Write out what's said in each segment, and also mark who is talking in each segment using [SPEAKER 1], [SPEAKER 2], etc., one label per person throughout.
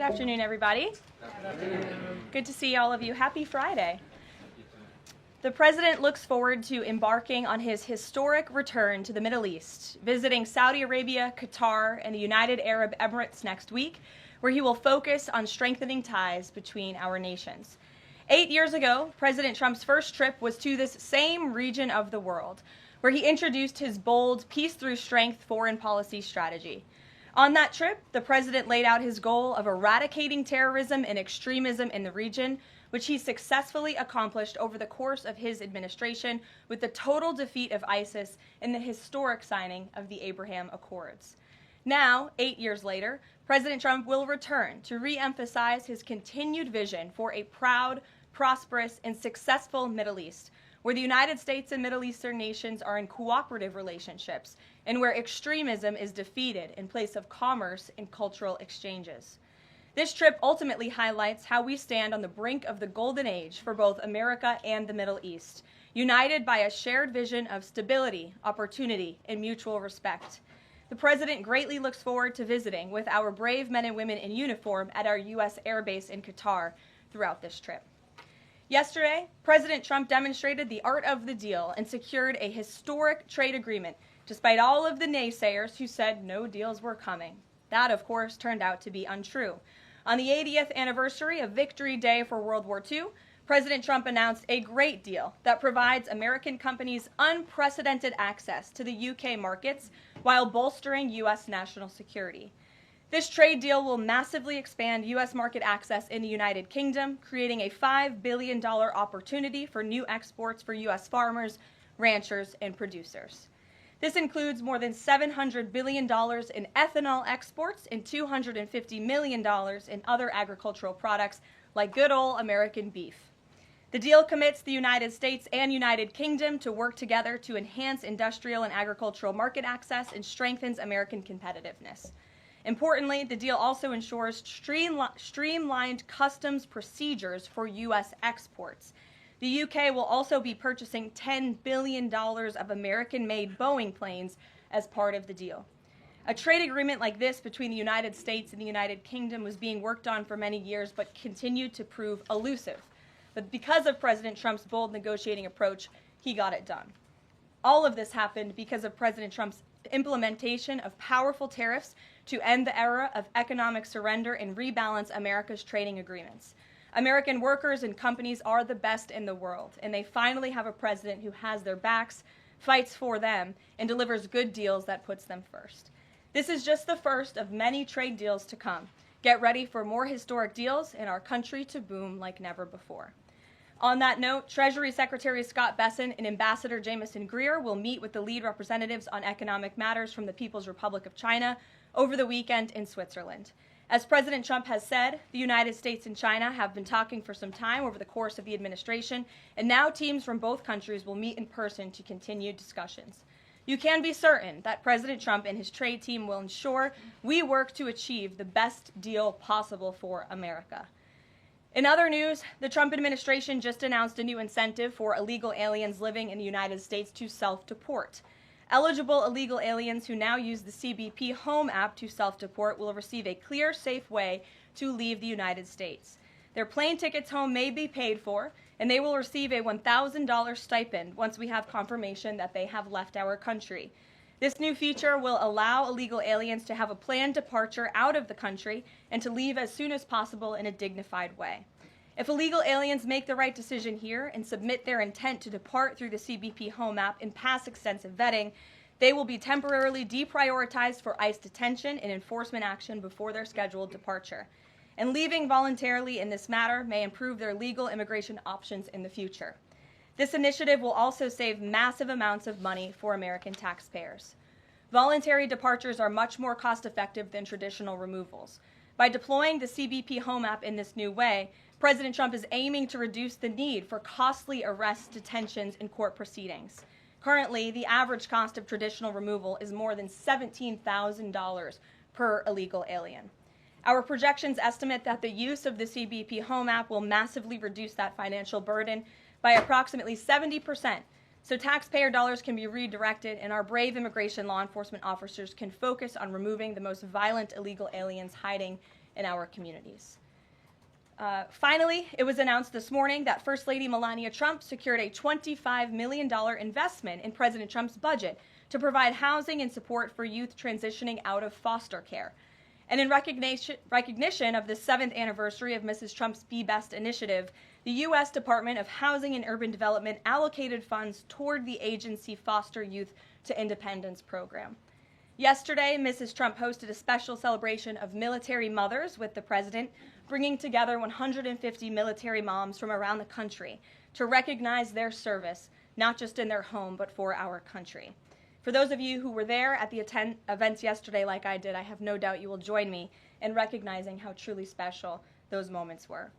[SPEAKER 1] Good afternoon, everybody. Good to see all of you. Happy Friday. The President looks forward to embarking on his historic return to the Middle East, visiting Saudi Arabia, Qatar, and the United Arab Emirates next week, where he will focus on strengthening ties between our nations. 8 years ago, President Trump's first trip was to this same region of the world, where he introduced his bold peace through strength foreign policy strategy. On that trip, the president laid out his goal of eradicating terrorism and extremism in the region, which he successfully accomplished over the course of his administration with the total defeat of ISIS and the historic signing of the Abraham Accords. Now, 8 years later, President Trump will return to re-emphasize his continued vision for a proud, prosperous, and successful Middle East, where the United States and Middle Eastern nations are in cooperative relationships, and where extremism is defeated in place of commerce and cultural exchanges. This trip ultimately highlights how we stand on the brink of the golden age for both America and the Middle East, united by a shared vision of stability, opportunity, and mutual respect. The President greatly looks forward to visiting with our brave men and women in uniform at our U.S. Air Base in Qatar throughout this trip. Yesterday, President Trump demonstrated the art of the deal and secured a historic trade agreement, despite all of the naysayers who said no deals were coming. That, of course, turned out to be untrue. On the 80th anniversary of Victory Day for World War II, President Trump announced a great deal that provides American companies unprecedented access to the UK markets while bolstering U.S. national security. This trade deal will massively expand U.S. market access in the United Kingdom, creating a $5 billion opportunity for new exports for U.S. farmers, ranchers, and producers. This includes more than $700 billion in ethanol exports and $250 million in other agricultural products like good old American beef. The deal commits the United States and United Kingdom to work together to enhance industrial and agricultural market access and strengthens American competitiveness. Importantly, the deal also ensures streamlined customs procedures for U.S. exports. The UK will also be purchasing $10 billion of American-made Boeing planes as part of the deal. A trade agreement like this between the United States and the United Kingdom was being worked on for many years but continued to prove elusive. But because of President Trump's bold negotiating approach, he got it done. All of this happened because of President Trump's implementation of powerful tariffs to end the era of economic surrender and rebalance America's trading agreements. American workers and companies are the best in the world, and they finally have a president who has their backs, fights for them, and delivers good deals that puts them first. This is just the first of many trade deals to come. Get ready for more historic deals and our country to boom like never before. On that note, Treasury Secretary Scott Bessent and Ambassador Jamieson Greer will meet with the lead representatives on economic matters from the People's Republic of China over the weekend in Switzerland. As President Trump has said, the United States and China have been talking for some time over the course of the administration, and now teams from both countries will meet in person to continue discussions. You can be certain that President Trump and his trade team will ensure we work to achieve the best deal possible for America. In other news, the Trump administration just announced a new incentive for illegal aliens living in the United States to self-deport. Eligible illegal aliens who now use the CBP Home app to self-deport will receive a clear, safe way to leave the United States. Their plane tickets home may be paid for, and they will receive a $1,000 stipend once we have confirmation that they have left our country. This new feature will allow illegal aliens to have a planned departure out of the country and to leave as soon as possible in a dignified way. If illegal aliens make the right decision here and submit their intent to depart through the CBP Home app and pass extensive vetting, they will be temporarily deprioritized for ICE detention and enforcement action before their scheduled departure. And leaving voluntarily in this matter may improve their legal immigration options in the future. This initiative will also save massive amounts of money for American taxpayers. Voluntary departures are much more cost-effective than traditional removals. By deploying the CBP Home app in this new way, President Trump is aiming to reduce the need for costly arrests, detentions, and court proceedings. Currently, the average cost of traditional removal is more than $17,000 per illegal alien. Our projections estimate that the use of the CBP Home app will massively reduce that financial burden by approximately 70%, so taxpayer dollars can be redirected and our brave immigration law enforcement officers can focus on removing the most violent illegal aliens hiding in our communities. Finally, it was announced this morning that First Lady Melania Trump secured a $25 million investment in President Trump's budget to provide housing and support for youth transitioning out of foster care. And in recognition of the 7th anniversary of Mrs. Trump's Be Best initiative, the U.S. Department of Housing and Urban Development allocated funds toward the agency Foster Youth to Independence program. Yesterday, Mrs. Trump hosted a special celebration of military mothers with the president, bringing together 150 military moms from around the country to recognize their service, not just in their home, but for our country. For those of you who were there at the events yesterday like I did, I have no doubt you will join me in recognizing how truly special those moments were.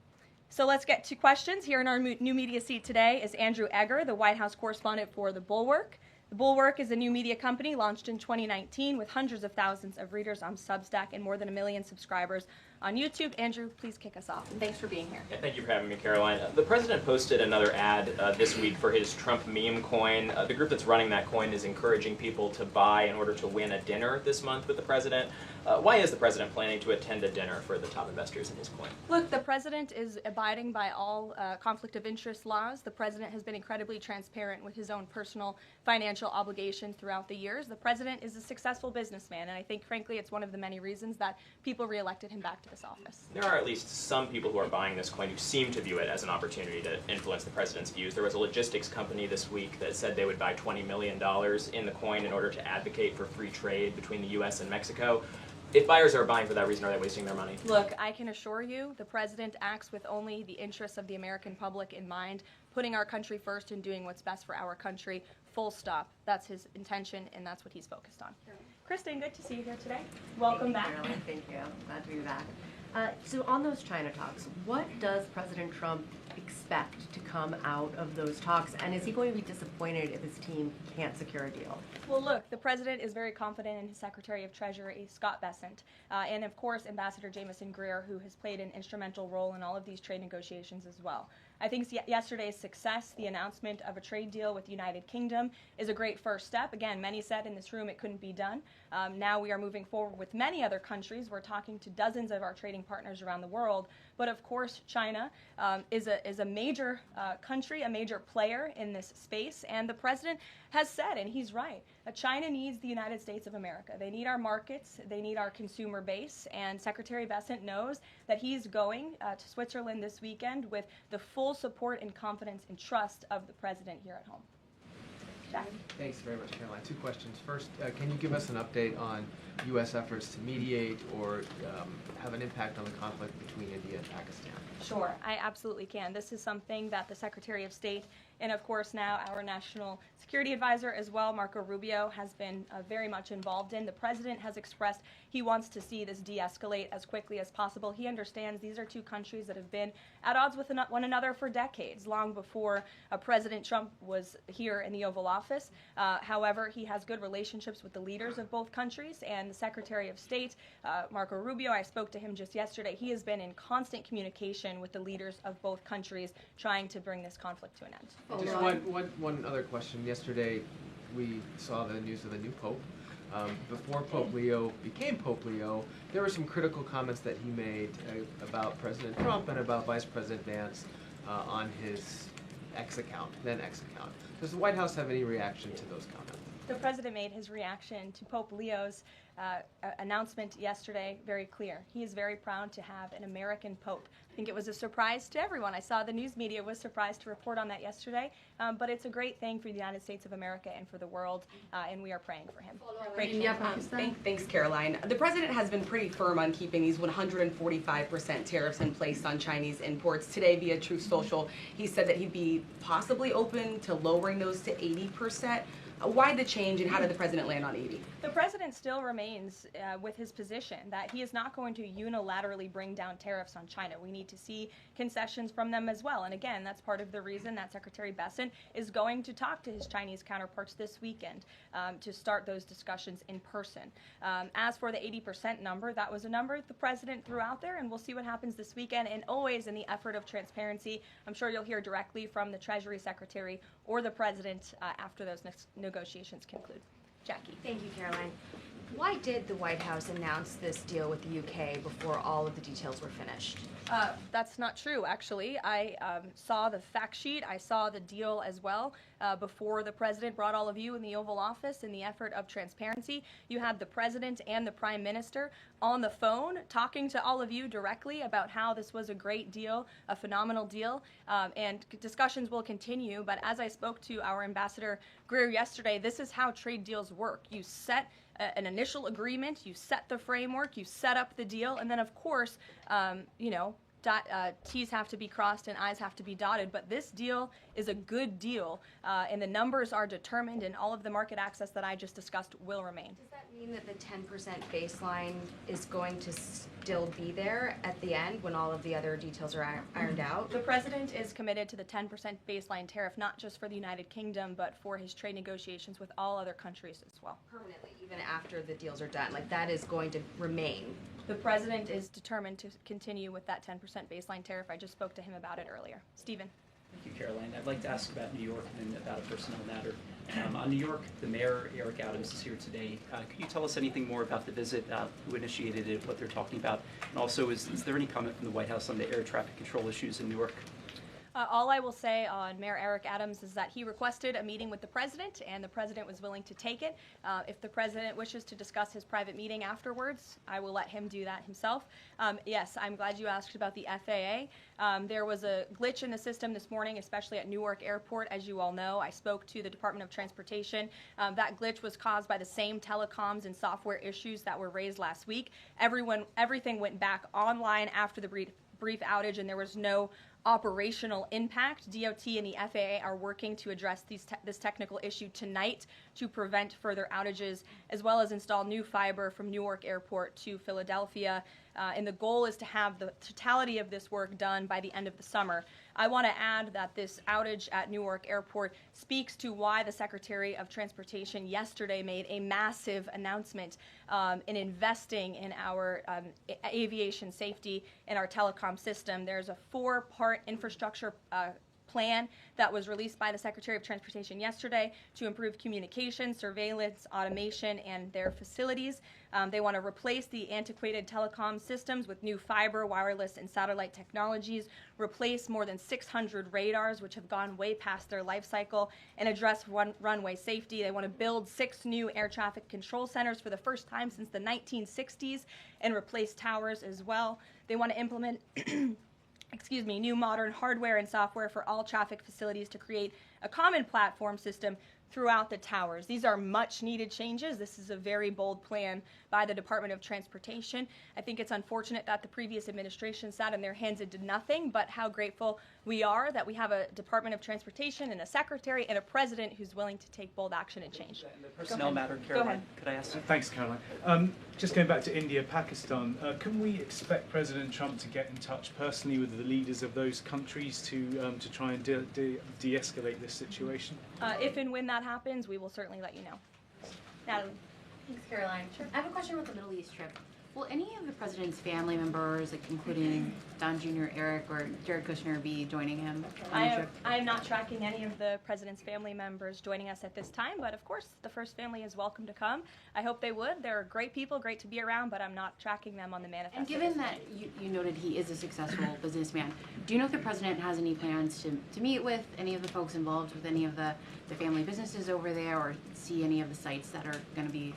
[SPEAKER 1] So let's get to questions. Here in our new media seat today is Andrew Egger, the White House correspondent for The Bulwark. The Bulwark is a new media company launched in 2019 with hundreds of thousands of readers on Substack and more than 1 million subscribers on YouTube. Andrew, please kick us off. And thanks for being here.
[SPEAKER 2] Yeah, thank you for having me, Karoline. The president posted another ad this week for his Trump meme coin. The group that's running that coin is encouraging people to buy in order to win a dinner this month with the president. Why is the president planning to attend a dinner for the top investors in his coin?
[SPEAKER 1] Look, the president is abiding by all conflict of interest laws. The president has been incredibly transparent with his own personal financial obligations throughout the years. The president is a successful businessman, and I think, frankly, it's one of the many reasons that people reelected him back to this office.
[SPEAKER 2] There are at least some people who are buying this coin who seem to view it as an opportunity to influence the president's views. There was a logistics company this week that said they would buy $20 million in the coin in order to advocate for free trade between the U.S. and Mexico. If buyers are buying for that reason, are they wasting their money?
[SPEAKER 1] Look, I can assure you the president acts with only the interests of the American public in mind, putting our country first and doing what's best for our country, full stop. That's his intention, and that's what he's focused on. Kristen, good to see you here today. Welcome back.
[SPEAKER 3] Caroline. Thank you. Glad to be back. So on those China talks, what does President Trump expect to come out of those talks, and is he going to be disappointed if his team can't secure a deal?
[SPEAKER 1] Well, look, the president is very confident in his Secretary of Treasury, Scott Bessent, and of course Ambassador Jamieson Greer, who has played an instrumental role in all of these trade negotiations as well. I think yesterday's success, the announcement of a trade deal with the United Kingdom, is a great first step. Again, many said in this room it couldn't be done. Now we are moving forward with many other countries. We're talking to dozens of our trading partners around the world. But of course, China is a major country, a major player in this space. And the president has said, and he's right, that China needs the United States of America. They need our markets. They need our consumer base. And Secretary Bessent knows that he's going to Switzerland this weekend with the full support and confidence and trust of the president here at home. Jack?
[SPEAKER 4] Thanks very much, Caroline. 2 questions. First, can you give us an update on U.S. efforts to mediate or have an impact on the conflict between India and Pakistan?
[SPEAKER 1] Sure, I absolutely can. This is something that the Secretary of State and, of course, now our National Security Advisor as well, Marco Rubio, has been very much involved in. The president has expressed he wants to see this de-escalate as quickly as possible. He understands these are 2 countries that have been at odds with one another for decades, long before President Trump was here in the Oval Office. However, he has good relationships with the leaders of both countries, and the Secretary of State, Marco Rubio, I spoke to him just yesterday. He has been in constant communication with the leaders of both countries trying to bring this conflict to an end.
[SPEAKER 4] Just one other question. Yesterday, we saw the news of the new Pope. Before Pope Leo became Pope Leo, there were some critical comments that he made about President Trump and about Vice President Vance on his then X account. Does the White House have any reaction to those comments?
[SPEAKER 1] The president made his reaction to Pope Leo's announcement yesterday very clear. He is very proud to have an American Pope. I think it was a surprise to everyone. I saw the news media was surprised to report on that yesterday, but it's a great thing for the United States of America and for the world, and we are praying for him.
[SPEAKER 5] Thanks, Caroline. The president has been pretty firm on keeping these 145% tariffs in place on Chinese imports. Today, via Truth Social, he said that he'd be possibly open to lowering those to 80%. Why the change, and how did the president land on 80?
[SPEAKER 1] The president still remains with his position that he is not going to unilaterally bring down tariffs on China. We need to see concessions from them as well. And again, that's part of the reason that Secretary Bessent is going to talk to his Chinese counterparts this weekend to start those discussions in person. As for the 80% number, that was a number the president threw out there, and we'll see what happens this weekend. And always in the effort of transparency, I'm sure you'll hear directly from the Treasury Secretary or the president after those negotiations conclude. Jackie.
[SPEAKER 3] Thank you, Caroline.
[SPEAKER 6] Why did the White House announce this deal with the UK before all of the details were finished?
[SPEAKER 1] That's not true, actually. I saw the fact sheet. I saw the deal as well before the president brought all of you in the Oval Office in the effort of transparency. You had the president and the prime minister on the phone talking to all of you directly about how this was a great deal, a phenomenal deal, and discussions will continue. But as I spoke to our Ambassador Greer yesterday, this is how trade deals work. You set an initial agreement, you set the framework, you set up the deal, and then of course, T's have to be crossed and I's have to be dotted, but this deal is a good deal, and the numbers are determined, and all of the market access that I just discussed will remain.
[SPEAKER 6] Does that mean that the 10% baseline is going to still be there at the end when all of the other details are ironed out?
[SPEAKER 1] The president is committed to the 10% baseline tariff, not just for the United Kingdom, but for his trade negotiations with all other countries as well.
[SPEAKER 6] Permanently, even after the deals are done, like that is going to remain.
[SPEAKER 1] The president is determined to continue with that 10% baseline tariff. I just spoke to him about it earlier. Stephen.
[SPEAKER 7] Thank you, Caroline. I'd like to ask about New York and about a personnel matter. On New York, the mayor, Eric Adams, is here today. Could you tell us anything more about the visit, who initiated it, what they're talking about? And also, is there any comment from the White House on the air traffic control issues in Newark?
[SPEAKER 1] All I will say on Mayor Eric Adams is that he requested a meeting with the president, and the president was willing to take it. If the president wishes to discuss his private meeting afterwards, I will let him do that himself. Yes, I'm glad you asked about the FAA. There was a glitch in the system this morning, especially at Newark Airport, as you all know. I spoke to the Department of Transportation. That glitch was caused by the same telecoms and software issues that were raised last week. Everything went back online after the brief outage, and there was no operational impact. DOT and the FAA are working to address this technical issue tonight to prevent further outages, as well as install new fiber from Newark Airport to Philadelphia. And the goal is to have the totality of this work done by the end of the summer. I want to add that this outage at Newark Airport speaks to why the Secretary of Transportation yesterday made a massive announcement in investing in our aviation safety and our telecom system. There's a 4-part infrastructure plan that was released by the Secretary of Transportation yesterday to improve communication, surveillance, automation, and their facilities. They want to replace the antiquated telecom systems with new fiber, wireless, and satellite technologies, replace more than 600 radars, which have gone way past their life cycle, and address runway safety. They want to build 6 new air traffic control centers for the first time since the 1960s and replace towers as well. They want to implement new modern hardware and software for all traffic facilities to create a common platform system throughout the towers. These are much needed changes. This is a very bold plan by the Department of Transportation. I think it's unfortunate that the previous administration sat on their hands and did nothing, but how grateful we are that we have a Department of Transportation and a secretary and a president who's willing to take bold action and change.
[SPEAKER 7] The personnel matter, Caroline, could I ask?
[SPEAKER 8] Thanks, Caroline. Just going back to India, Pakistan, can we expect President Trump to get in touch personally with the leaders of those countries to try and de-escalate this situation?
[SPEAKER 1] If and when that happens, we will certainly let you know. Natalie.
[SPEAKER 9] Thanks, Caroline. Sure. I have a question about the Middle East trip. Will any of the president's family members, like including Don Jr., Eric, or Jared Kushner, be joining him on the trip?
[SPEAKER 1] I am not tracking any of the president's family members joining us at this time, but of course, the first family is welcome to come. I hope they would. They're great people, great to be around, but I'm not tracking them on the manifest.
[SPEAKER 9] And given that you noted he is a successful businessman, do you know if the president has any plans to meet with any of the folks involved with any of the family businesses over there, or see any of the sites that are going to be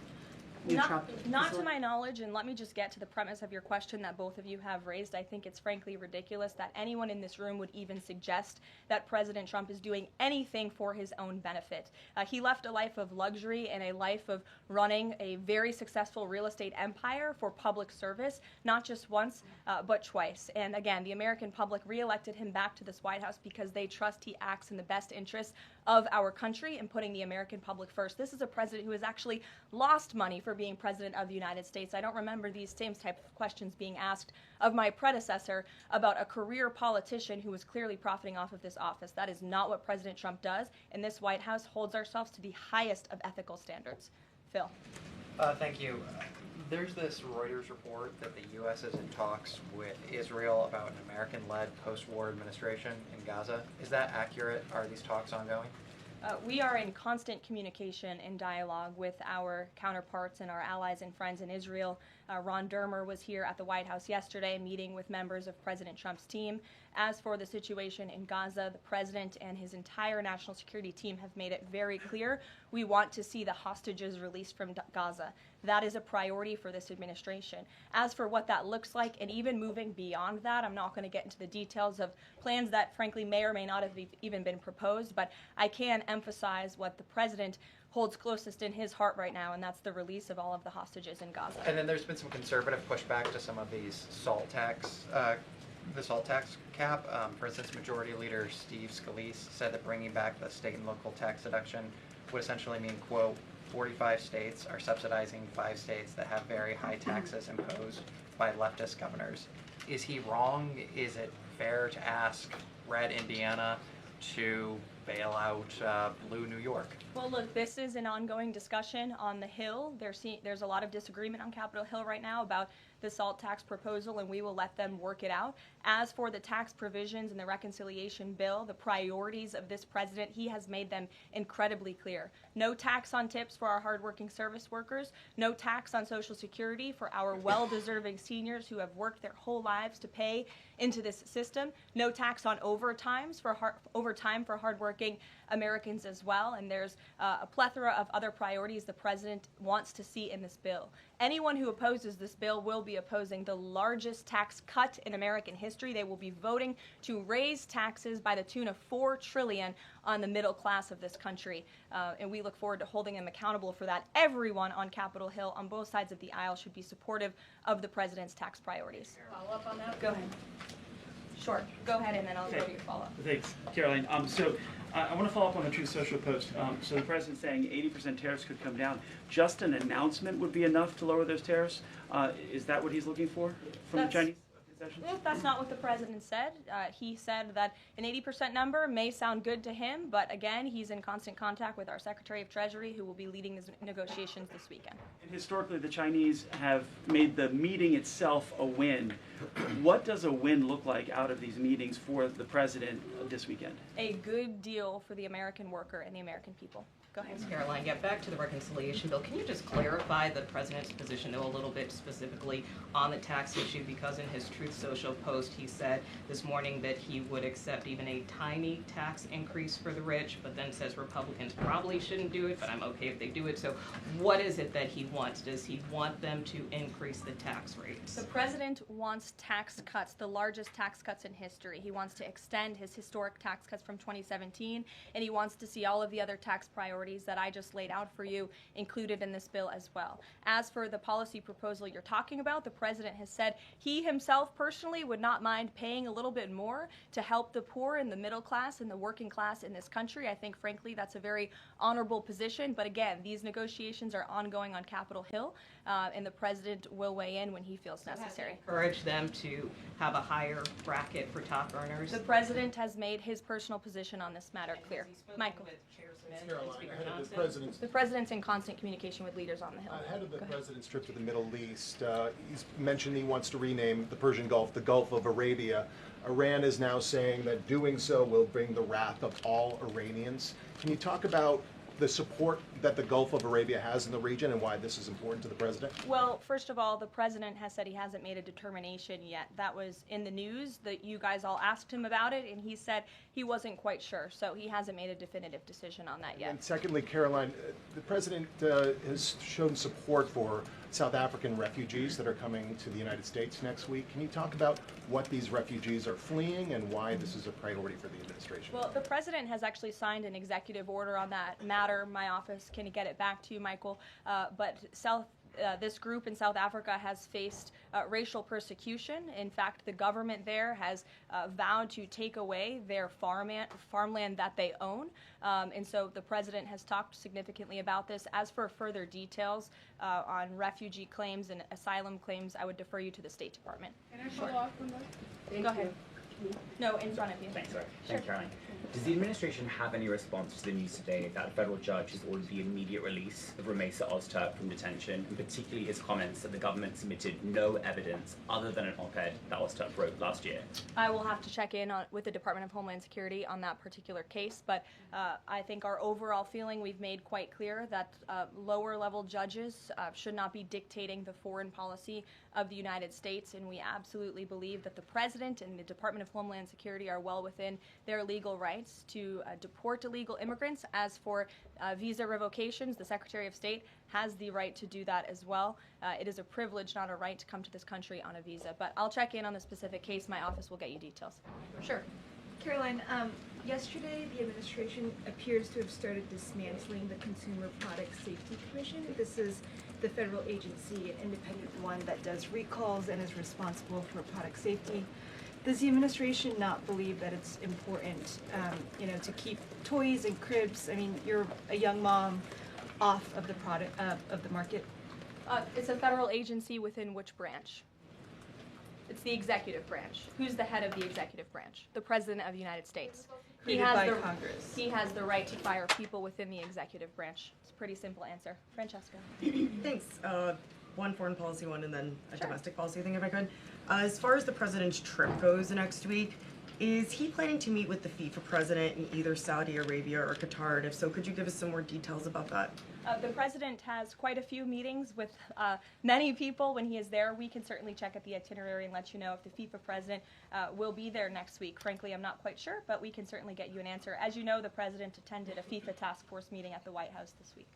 [SPEAKER 1] Not to my knowledge, and let me just get to the premise of your question that both of you have raised. I think it's frankly ridiculous that anyone in this room would even suggest that President Trump is doing anything for his own benefit. He left a life of luxury and a life of running a very successful real estate empire for public service, not just once, but twice. And again, the American public reelected him back to this White House because they trust he acts in the best interests of our country and putting the American public first. This is a president who has actually lost money for being president of the United States. I don't remember these same type of questions being asked of my predecessor about a career politician who was clearly profiting off of this office. That is not what President Trump does, and this White House holds ourselves to the highest of ethical standards. Phil.
[SPEAKER 10] Thank you. There's this Reuters report that the U.S. is in talks with Israel about an American-led post-war administration in Gaza. Is that accurate? Are these talks ongoing?
[SPEAKER 1] We are in constant communication and dialogue with our counterparts and our allies and friends in Israel. Ron Dermer was here at the White House yesterday meeting with members of President Trump's team. As for the situation in Gaza, the president and his entire national security team have made it very clear we want to see the hostages released from Gaza. That is a priority for this administration. As for what that looks like, and even moving beyond that, I'm not going to get into the details of plans that frankly may or may not have even been proposed, but I can emphasize what the president holds closest in his heart right now, and that's the release of all of the hostages in Gaza.
[SPEAKER 10] And then there's been some conservative pushback to some of these salt tax, the salt tax cap. For instance, Majority Leader Steve Scalise said that bringing back the state and local tax deduction would essentially mean, quote, 45 states are subsidizing 5 states that have very high taxes imposed by leftist governors. Is he wrong? Is it fair to ask red Indiana to bail out blue New York?
[SPEAKER 1] Well, look, this is an ongoing discussion on the Hill. There's a lot of disagreement on Capitol Hill right now about the SALT tax proposal, and we will let them work it out. As for the tax provisions in the reconciliation bill, the priorities of this president, he has made them incredibly clear. No tax on tips for our hardworking service workers, no tax on Social Security for our well-deserving seniors who have worked their whole lives to pay into this system, no tax on overtime for hardworking Americans as well, and there's a plethora of other priorities the president wants to see in this bill. Anyone who opposes this bill will be opposing the largest tax cut in American history. They will be voting to raise taxes by the tune of $4 trillion on the middle class of this country, and we look forward to holding them accountable for that. Everyone on Capitol Hill on both sides of the aisle should be supportive of the president's tax priorities.
[SPEAKER 11] Follow up on that?
[SPEAKER 1] Go ahead. Sure. Go ahead, and then I'll go to your follow-up.
[SPEAKER 7] Thanks, Caroline. I want to follow up on the Truth Social post. So the president's saying 80% tariffs could come down. Just an announcement would be enough to lower those tariffs. Is that what he's looking for from the Chinese concessions?
[SPEAKER 1] That's not what the president said. He said that an 80% number may sound good to him, but again, he's in constant contact with our Secretary of Treasury, who will be leading these negotiations this weekend.
[SPEAKER 7] And historically, the Chinese have made the meeting itself a win. What does a win look like out of these meetings for the president this weekend?
[SPEAKER 1] A good deal for the American worker and the American people. Go ahead.
[SPEAKER 12] Thanks, Caroline. Yeah, back to the reconciliation bill. Can you just clarify the president's position, though, a little bit specifically on the tax issue? Because in his Truth Social post, he said this morning that he would accept even a tiny tax increase for the rich, but then says Republicans probably shouldn't do it, but I'm okay if they do it. So what is it that he wants? Does he want them to increase the tax rates?
[SPEAKER 1] The president wants tax cuts, the largest tax cuts in history. He wants to extend his historic tax cuts from 2017, and he wants to see all of the other tax priorities that I just laid out for you included in this bill as well. As for the policy proposal you're talking about, the president has said he himself personally would not mind paying a little bit more to help the poor and the middle class and the working class in this country. I think, frankly, that's a very honorable position. But again, these negotiations are ongoing on Capitol Hill, and the president will weigh in when he feels necessary.
[SPEAKER 12] Encourage them to have a higher bracket for top earners?
[SPEAKER 1] The president has made his personal position on this matter clear. Michael. The president's in constant communication with leaders on the Hill.
[SPEAKER 13] Ahead of the president's trip to the Middle East, he's mentioned he wants to rename the Persian Gulf the Gulf of Arabia. Iran is now saying that doing so will bring the wrath of all Iranians. Can you talk about the support that the Gulf of Arabia has in the region and why this is important to the president?
[SPEAKER 1] Well, first of all, the president has said he hasn't made a determination yet. That was in the news that you guys all asked him about it, and he said he wasn't quite sure. So he hasn't made a definitive decision on that yet.
[SPEAKER 13] And secondly, Caroline, the president has shown support for South African refugees that are coming to the United States next week. Can you talk about what these refugees are fleeing and why this is a priority for the administration?
[SPEAKER 1] Well, the president has actually signed an executive order on that matter. My office can get it back to you, Michael. But this group in South Africa has faced racial persecution. In fact, the government there has vowed to take away their farmland that they own. And so the president has talked significantly about this. As for further details on refugee claims and asylum claims, I would defer you to the State Department.
[SPEAKER 11] Can I follow up on that?
[SPEAKER 1] Go ahead. No, in front of you.
[SPEAKER 11] Thanks, sorry.
[SPEAKER 1] Sure.
[SPEAKER 11] Thank you, Caroline. Does the administration have any response to the news today that a federal judge has ordered the immediate release of Ramesa Ozturk from detention, and particularly his comments that the government submitted no evidence other than an op-ed that Ozturk wrote last year?
[SPEAKER 1] I will have to check in with the Department of Homeland Security on that particular case, but I think our overall feeling, we've made quite clear that lower level judges should not be dictating the foreign policy of the United States, and we absolutely believe that the President and the Department of Homeland Security are well within their legal rights to deport illegal immigrants. As for visa revocations, the Secretary of State has the right to do that as well. It is a privilege, not a right, to come to this country on a visa. But I'll check in on the specific case. My office will get you details. Sure.
[SPEAKER 14] Caroline, yesterday the administration appears to have started dismantling the Consumer Product Safety Commission. This is the federal agency, an independent one that does recalls and is responsible for product safety. Does the administration not believe that it's important, to keep toys and cribs? I mean, you're a young mom, off of the product of the market.
[SPEAKER 1] It's a federal agency within which branch? It's the executive branch. Who's the head of the executive branch? The President of the United States.
[SPEAKER 14] Created by Congress.
[SPEAKER 1] He has the right to fire people within the executive branch. It's a pretty simple answer. Francesca.
[SPEAKER 15] Thanks. One foreign policy one and then a domestic policy thing, if I could. As far as the president's trip goes next week, is he planning to meet with the FIFA president in either Saudi Arabia or Qatar? And if so, could you give us some more details about that?
[SPEAKER 1] The president has quite a few meetings with many people when he is there. We can certainly check at the itinerary and let you know if the FIFA president will be there next week. Frankly, I'm not quite sure, but we can certainly get you an answer. As you know, the president attended a FIFA task force meeting at the White House this week.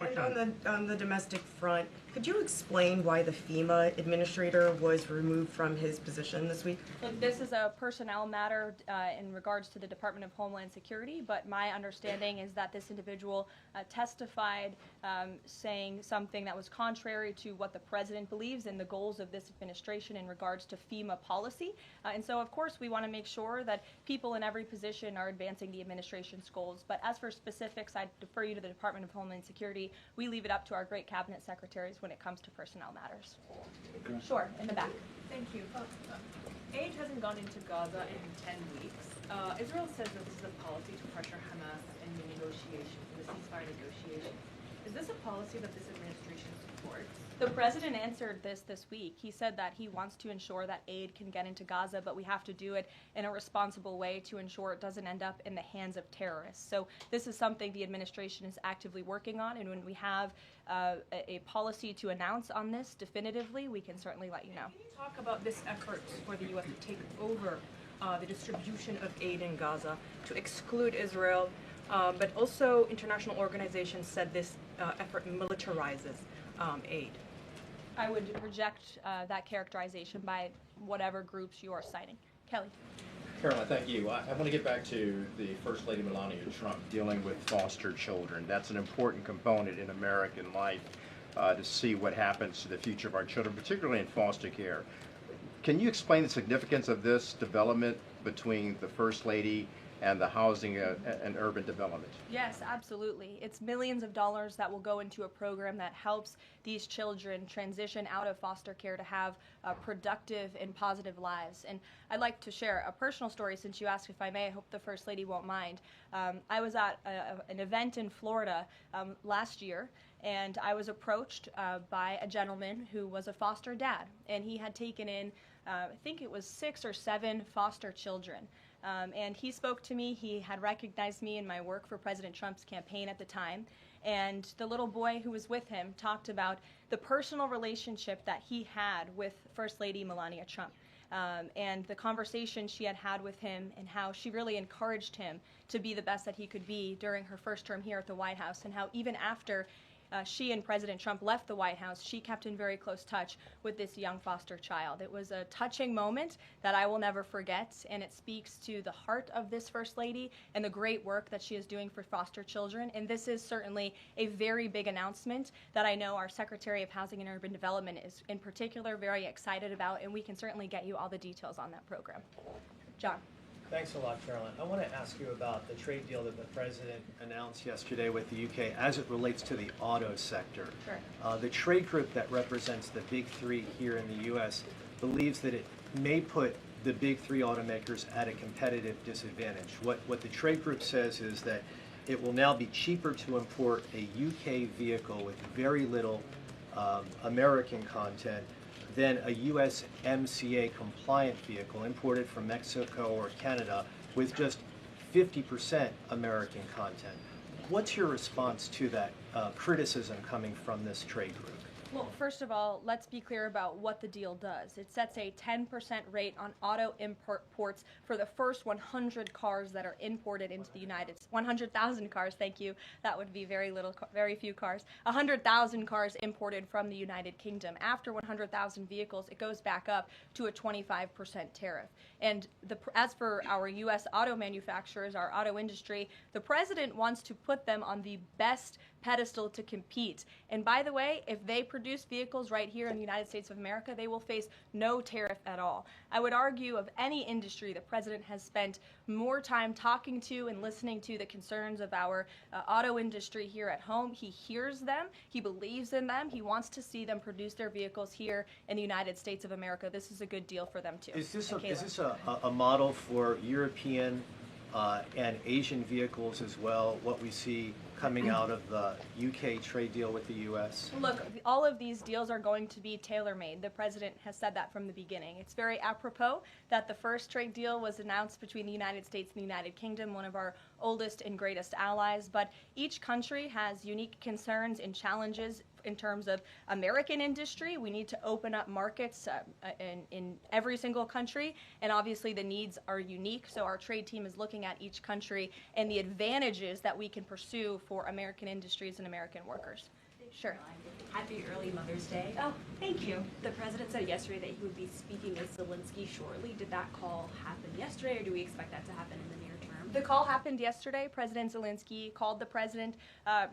[SPEAKER 15] And on the domestic front, could you explain why the FEMA administrator was removed from his position this week?
[SPEAKER 1] Look, this is a personnel matter in regards to the Department of Homeland Security, but my understanding is that this individual testified saying something that was contrary to what the president believes and the goals of this administration in regards to FEMA policy. And so, of course, we want to make sure that people in every position are advancing the administration's goals. But as for specifics, I'd defer you to the Department of Homeland Security. We leave it up to our great cabinet secretaries when it comes to personnel matters. Sure, in the back.
[SPEAKER 16] Thank you. Aid hasn't gone into Gaza in 10 weeks. Israel says that this is a policy to pressure Hamas in the negotiations, in the ceasefire negotiations. Is this a policy that this administration supports?
[SPEAKER 1] The president answered this week. He said that he wants to ensure that aid can get into Gaza, but we have to do it in a responsible way to ensure it doesn't end up in the hands of terrorists. So this is something the administration is actively working on, and when we have a policy to announce on this definitively, we can certainly let you know.
[SPEAKER 16] Can you talk about this effort for the U.S. to take over the distribution of aid in Gaza, to exclude Israel, but also international organizations said this effort militarizes aid?
[SPEAKER 1] I would reject that characterization by whatever groups you are citing. Kelly.
[SPEAKER 17] Caroline, thank you. I want to get back to the First Lady Melania Trump dealing with foster children. That's an important component in American life to see what happens to the future of our children, particularly in foster care. Can you explain the significance of this development between the First Lady and the housing and urban development?
[SPEAKER 1] Yes, absolutely. It's millions of dollars that will go into a program that helps these children transition out of foster care to have productive and positive lives. And I'd like to share a personal story since you asked if I may. I hope the First Lady won't mind. I was at an event in Florida last year, and I was approached by a gentleman who was a foster dad, and he had taken in, I think it was 6 or 7 foster children. And he spoke to me. He had recognized me in my work for President Trump's campaign at the time. And the little boy who was with him talked about the personal relationship that he had with First Lady Melania Trump. And the conversation she had had with him and how she really encouraged him to be the best that he could be during her first term here at the White House, and how even after she and President Trump left the White House, she kept in very close touch with this young foster child. It was a touching moment that I will never forget, and it speaks to the heart of this First Lady and the great work that she is doing for foster children. And this is certainly a very big announcement that I know our Secretary of Housing and Urban Development is in particular very excited about, and we can certainly get you all the details on that program. John.
[SPEAKER 18] Thanks a lot, Caroline. I want to ask you about the trade deal that the President announced yesterday with the UK as it relates to the auto sector.
[SPEAKER 1] Sure.
[SPEAKER 18] The trade group that represents the big three here in the U.S. believes that it may put the big three automakers at a competitive disadvantage. What the trade group says is that it will now be cheaper to import a UK vehicle with very little American content than a USMCA compliant vehicle imported from Mexico or Canada with just 50% American content. What's your response to that criticism coming from this trade group?
[SPEAKER 1] Well, first of all, let's be clear about what the deal does. It sets a 10% rate on auto imports for the first 100 cars that are imported into the United States. 100,000 cars, thank you. That would be very few cars. 100,000 cars imported from the United Kingdom. After 100,000 vehicles, it goes back up to a 25% tariff. And as for our U.S. auto manufacturers, our auto industry, the president wants to put them on the best pedestal to compete. And by the way, if they produce vehicles right here in the United States of America, they will face no tariff at all. I would argue of any industry, the president has spent more time talking to and listening to the concerns of our auto industry here at home. He hears them, he believes in them, he wants to see them produce their vehicles here in the United States of America. This is a good deal for them too.
[SPEAKER 18] Is this a model for European and Asian vehicles as well, what we see coming out of the UK trade deal with the US?
[SPEAKER 1] Look, all of these deals are going to be tailor-made. The president has said that from the beginning. It's very apropos that the first trade deal was announced between the United States and the United Kingdom, one of our oldest and greatest allies, but each country has unique concerns and challenges in terms of American industry. We need to open up markets in every single country, and obviously the needs are unique, so our trade team is looking at each country and the advantages that we can pursue for American industries and American workers. Sure.
[SPEAKER 19] Happy early Mother's Day. Oh, thank you. The president said yesterday that he would be speaking with Zelensky shortly. Did that call happen yesterday, or do we expect that to happen in the near term?
[SPEAKER 1] The call happened yesterday. President Zelensky called the president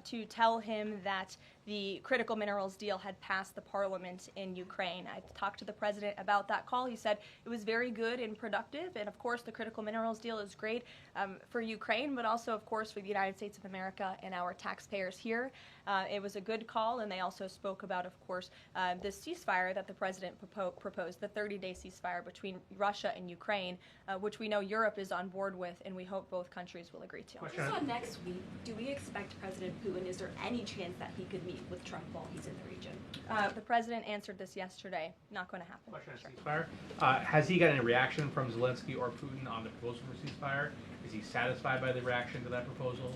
[SPEAKER 1] to tell him that the critical minerals deal had passed the parliament in Ukraine. I talked to the president about that call. He said it was very good and productive, and of course the critical minerals deal is great for Ukraine, but also of course for the United States of America and our taxpayers here. It was a good call, and they also spoke about, of course, the ceasefire that the president proposed, the 30-day ceasefire between Russia and Ukraine, which we know Europe is on board with, and we hope both countries will agree to.
[SPEAKER 19] Just on next week, do we expect President Putin, is there any chance that he could meet with Trump while he's in the region?
[SPEAKER 1] The president answered this yesterday. Not going to happen.
[SPEAKER 20] Question on ceasefire. Has he got any reaction from Zelensky or Putin on the proposal for ceasefire? Is he satisfied by the reaction to that proposal?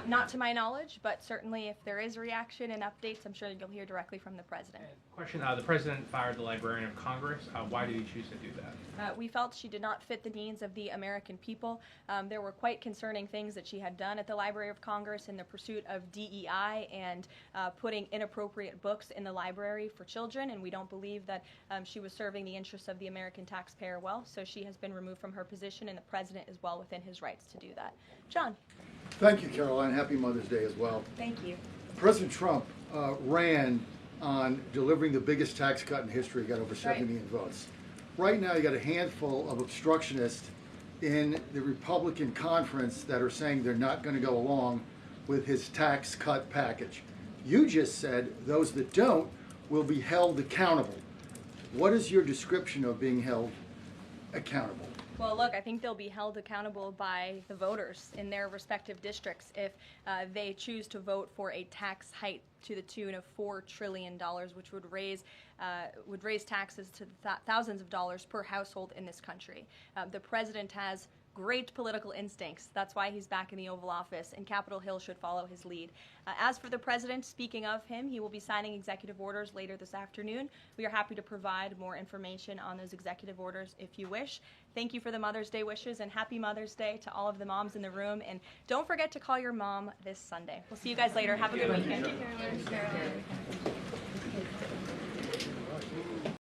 [SPEAKER 1] Not to my knowledge, but certainly if there is a reaction and updates, I'm sure you'll hear directly from the president.
[SPEAKER 20] Question, the president fired the Librarian of Congress. Why did he choose to do that?
[SPEAKER 1] We felt she did not fit the needs of the American people. There were quite concerning things that she had done at the Library of Congress in the pursuit of DEI and putting inappropriate books in the library for children, and we don't believe that she was serving the interests of the American taxpayer well, so she has been removed from her position, and the president is well within his rights to do that. John.
[SPEAKER 21] Thank you, Karoline. Happy Mother's Day as well.
[SPEAKER 1] Thank you.
[SPEAKER 21] President Trump ran on delivering the biggest tax cut in history, got over 70 million votes. Right now, you got a handful of obstructionists in the Republican conference that are saying they're not going to go along with his tax cut package. You just said those that don't will be held accountable. What is your description of being held accountable?
[SPEAKER 1] Well, look, I think they'll be held accountable by the voters in their respective districts if they choose to vote for a tax hike to the tune of $4 trillion, which would raise taxes to thousands of dollars per household in this country. The president has great political instincts. That's why he's back in the Oval Office, and Capitol Hill should follow his lead. As for the president, speaking of him, he will be signing executive orders later this afternoon. We are happy to provide more information on those executive orders if you wish. Thank you for the Mother's Day wishes, and happy Mother's Day to all of the moms in the room. And don't forget to call your mom this Sunday. We'll see you guys later. Have a good weekend.